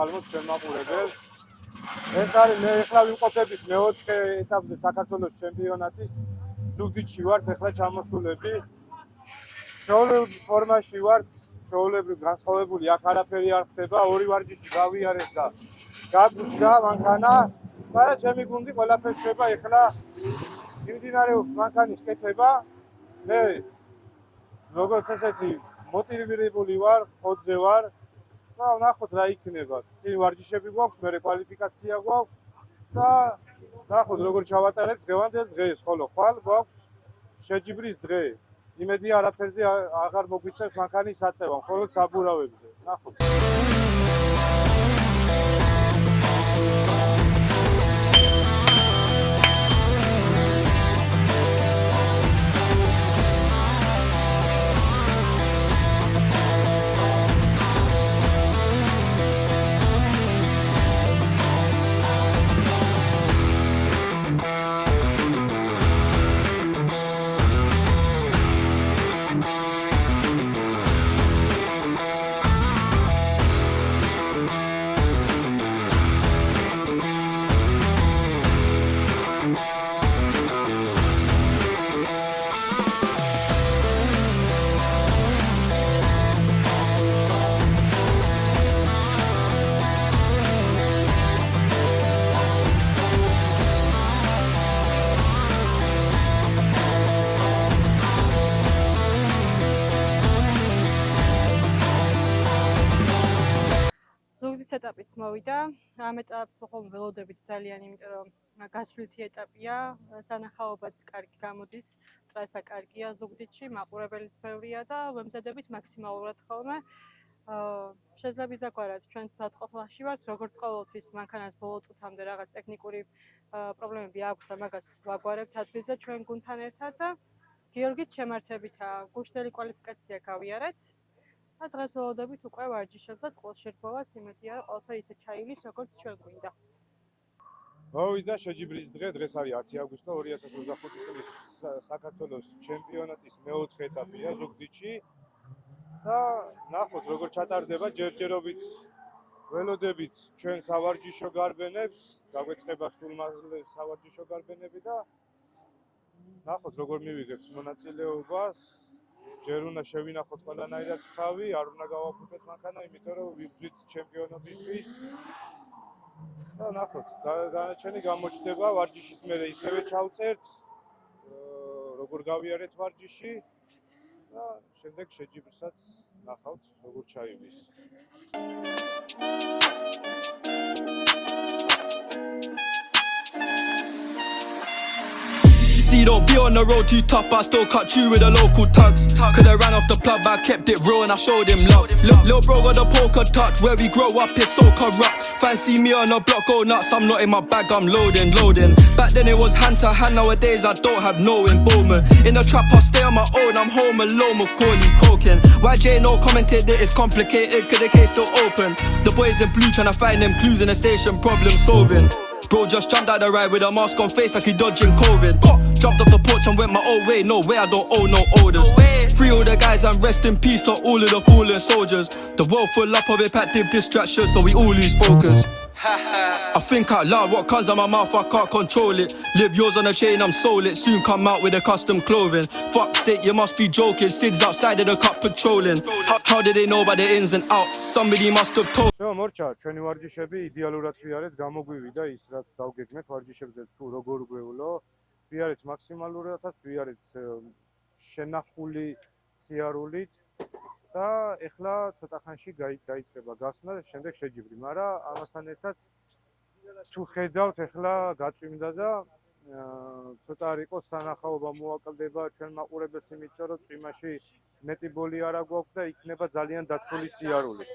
ალბათ ჩვენ მაყურებელს. ეს არის მე ეხლა ვიმყოფებით მე-4 ეტაპზე საქართველოს ჩემპიონატის ზუგდიდში ვართ ეხლა ჩამოსულები. ჩვეულებრივ ფორმაში ვართ, ჩვეულებრივ განსხვავებული აქ არაფერი არ ხდება, ორი ვარჯიში გავიარეს და გაგვიჩნდა მანქანა, მაგრამ ჩემი გუნდი ყველაფერს შვება ეხლა მიმდინარეობს მანქანის კეთება. მე როგორც ესეთი მოტივირებული ვარ, ხოძზე ვარ და ვნახოთ რა იქნება. წინ ვარჯიშები გვაქვს, მერე კვალიფიკაცია გვაქვს და ვნახოთ როგორ ჩავატარებთ დღევანდელ დღეს, ხოლო ხვალ გვაქვს შეჯიბრის დღე. იმედი არაფერზე აღარ მოგვიწევს მანქანის აწევა, მხოლოდ საბურავებზე. ვნახოთ. ეტაპიც მოვიდა. ამ ეტაპს ხომ ველოდებით ძალიან, იმიტომ რომ გასვლითი ეტაპია, სანახაობაც კარგი გამოდის, ტრასა კარგია ზუგდიდში, მაყურებელიც ბევრია და ვემზადებით მაქსიმალურად ხოლმე. შესაძლოა დაგვარად ჩვენც დათხოვაში ვართ, როგორც ყოველთვის მანქანას ბოლო წუთამდე რაღაც ტექნიკური პრობლემები აქვს და მაგას ვაგვარებთ ადგილზე ჩვენ გუნდთან ერთად და გიორგით შემართებითა გუშინდელი კვალიფიკაცია გავიარეთ. და დღეს ველოდებით უკვე ვარჯიშებს და წყვილს შეერთბოლას იმედია რომ ყველაფერი ისე ჩაივლის როგორც ჩვენ გვინდა. მოვიდა შეჯიბრის დღე, დღეს არის 10 აგვისტო 2025 წლის საქართველოს ჩემპიონატის მე-4 ეტაპია ზუგდიდში და ნახოთ როგორ ჩატარდება ჯერჯერობით ველოდებით ჩვენ სავარჯიშო გარბენებს, დაგვეწყება სულ მალე სავარჯიშო გარბენები და ნახოთ როგორ მივიღებთ მონაწილეობას. ჯერ უნდა შევინახოთ ყველანაირად თავი, არ უნდა გავაფუჭოთ მანქანა, იმიტომ რომ ვიბრძვით ჩემპიონობისთვის. და ნახოთ, დანარჩენი გამოჩნდება ვარჯიშის მერე ისევე ჩავწერთ, როგორ გავიარეთ ვარჯიში და შემდეგ შეჯიბრსაც ნახავთ, როგორ ჩაივლის. Don't be on the road too tough, but I still cut you with the local tugs. Could've ran off the plug, but I kept it real and I showed him love. Lil' bro got the poker touch, where we grow up is so corrupt. Fancy me on the block, go nuts, I'm not in my bag, I'm loading. Back then it was hand to hand, nowadays I don't have no involvement. In the trap I stay on my own, I'm home alone, Macaulay coking. YJ no commented that it's complicated, cause the case still open. The boys in blue tryna find them clues in the station, problem solving. Bro just jumped out the ride with a mask on face like he dodging COVID. Jumped off the porch and went my own way, no way I don't owe no orders. Free all the guys and rest in peace to all of the fallen soldiers. The world full up of repetitive distractions, so we all lose focus. I think out loud, what comes out my mouth, I can't control it. Live yours on a chain, I'm sold it. Soon come out with a custom clothing. Fuck's sake, you must be joking. Sid's outside of the cup patrolling. How did they know about the ins and outs? Somebody must have told. So, მორჩა, ჩვენი ვარჯიშები იდეალურად ვიარეთ, გამოგვივიდა ის, რაც დავგეგმეთ ვარჯიშებზე თუ როგორ გვეულო. ვიარეთ მაქსიმალურადაც, ვიარეთ შენახული სიარულით. და ეხლა ცოტა ხანში დაიწყება გახსნა და შემდეგ შეჯიბრი, მაგრამ ამასთან ერთად თუ ხედავთ ეხლა გაწვიმდა და ცოტა არ იყოს სანახაობა მოაკლდება ჩვენ მაყურებელს, იმიტომ რომ წვიმაში მეტი ბოლი არა გვაქვს და იქნება ძალიან დაცული სიარული.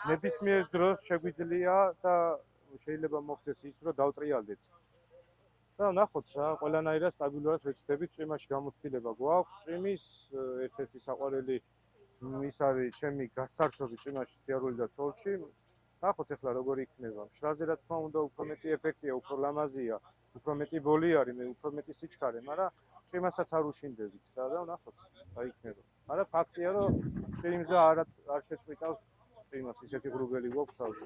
ნებისმიერ დროს შეგვიძლია და შეიძლება მოხდეს ის, რომ დავტრიალდეთ. და ნახოთ რა, ყველანაირად სტაბილურად ვეცდებით, წვიმაში გამოცდილება გვაქვს, წვიმის ერთ-ერთი საყვარელი ის არის ჩემი გასართობი წვიმაში სიარული და თოვლში. ნახოთ ეხლა როგორი იქნება. მშრალზე რა თქმა უნდა უფრო მეტი ეფექტია, უფრო ლამაზია, უფრო მეტი ბოლი არის, უფრო მეტი სიჩქარე, მაგრამ წვიმასაც არ უშინდებით და ნახოთ რა იქნება. მაგრამ ფაქტია რომ წვიმს და არ შეწყვიტავს წვიმას, ისეთი ღრუბელი გვაქვს თავზე.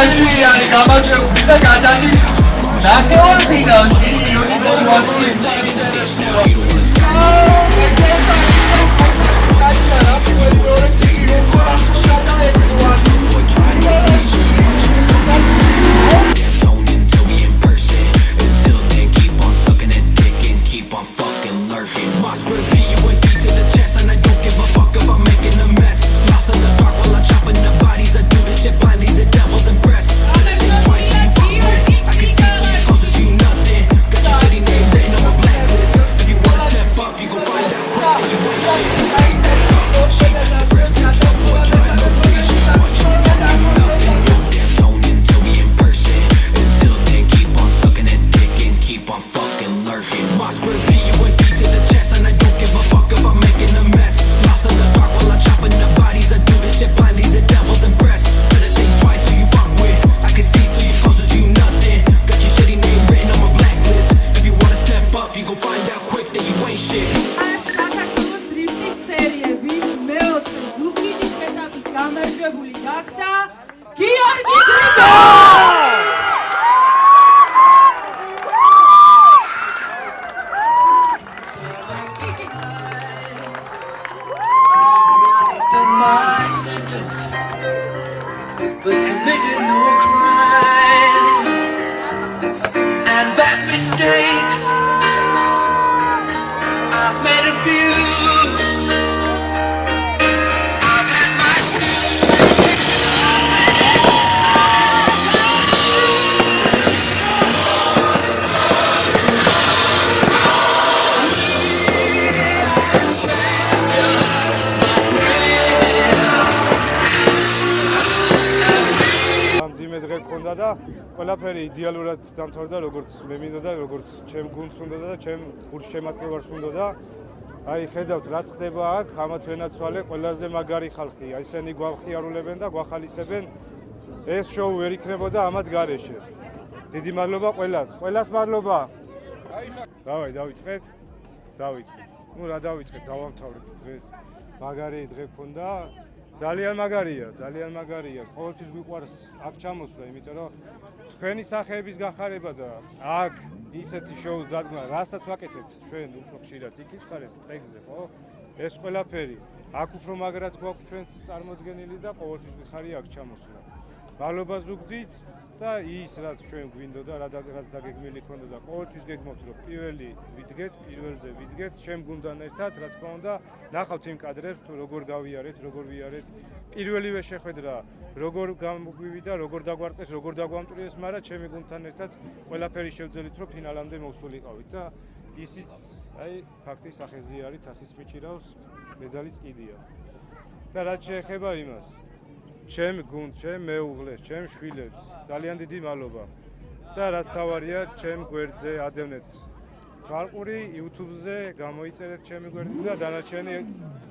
Ivashvili გამარჯვებს და გადადის ნახევარფინალში გამარჯვებული გახდა გიორგი გრიგო But committed no crime and bad mistakes. I've made a few. I've had my მძიმე დღე გქონდა და ყველაფერი იდეალურად დამთავრდა, როგორც მე მინდოდა და როგორც ჩემ გუნდს უნდოდა და ჩემ გუნდს შემადგენლობას უნდოდა. აი ხედავთ რაც ხდება აქ, ამათ ვენაცვალე ყველაზე მაგარი ხალხი. აი ესენი გვახიარულებენ და გვახალისებენ. ეს შოუ ვერ იქნებოდა ამათ გარეშე. დიდი მადლობა ყველას. ყველას მადლობა. დავაი დავიწყეთ. ნუ რა დავიწყეთ, დავამთავრეთ დღეს. მაგარი დღე გქონდა. ძალიან მაგარია. ყოველთვის გვიყვარს აქ ჩამოსვლა, იმიტომ რომ თქვენი სახეების გახარება და აქ ისეთი შოუს დადგმა, რასაც ვაკეთებთ ჩვენ უფრო ხშირად იქით ხარეთ ტექსტზე, ხო? ეს ყველაფერი აქ უფრო მაგრად გვაქვს ჩვენს წარმოდგენილი და ყოველთვის გვიხარია აქ ჩამოსვლა. მადლობა ზუგდიდს და ის რაც ჩვენ გვინდოდა, რაც დაგეგმილი ქონდა და ყოველთვის გეგმობთ რომ პირველზე ვიდგეთ ჩემ გუნდთან ერთად, რა თქმა უნდა, ნახავთ იმ კადრებს თუ როგორ გავიარეთ, როგორ ვიარეთ. პირველივე შეხვედრა როგორ გამოგვივიდა, როგორ დაგვარტყეს, როგორ დაგვამტვრიეს, მაგრამ ჩემი გუნდთან ერთად ყველაფერი შევძელით რომ ფინალამდე მოვსულიყავით და ისიც აი ფაქტის სახეზე არის, თასიც მიჭირავს, მედალიც კიდია. და რაც შეეხება იმას ჩემ გუნდს, ჩემ მეუღლეს, ჩემ შვილებს ძალიან დიდი მადლობა. და რაც თავარია, ჩემ გვერდზე ადევნეთ თვალყური YouTube-ზე, გამოიწერეთ ჩემი გვერდი და დანარჩენი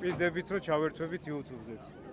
პირდებით რომ ჩავერთვებით YouTube-ზეც.